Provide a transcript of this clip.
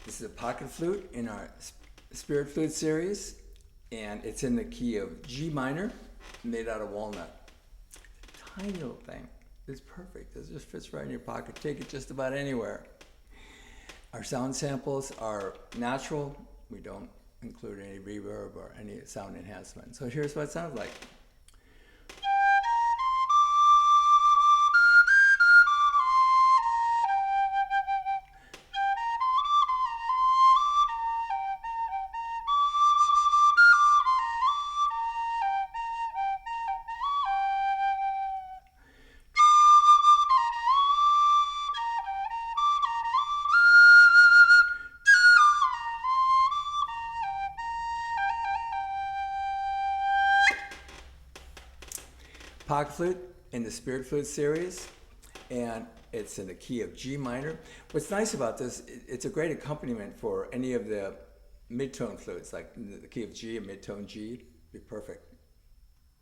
This is a pocket flute in our Spirit Flute series, and it's in the key of G minor, made out of walnut. Tiny little thing. It's perfect. It just fits right in your pocket. Take it just about anywhere. Our sound samples are natural. We don't include any reverb or any sound enhancement. So here's what it sounds like. Pocket flute in the Spirit Flute series, and it's in the key of G minor. What's nice about this, it's a great accompaniment for any of the mid-tone flutes, like the key of G and mid-tone G, be perfect.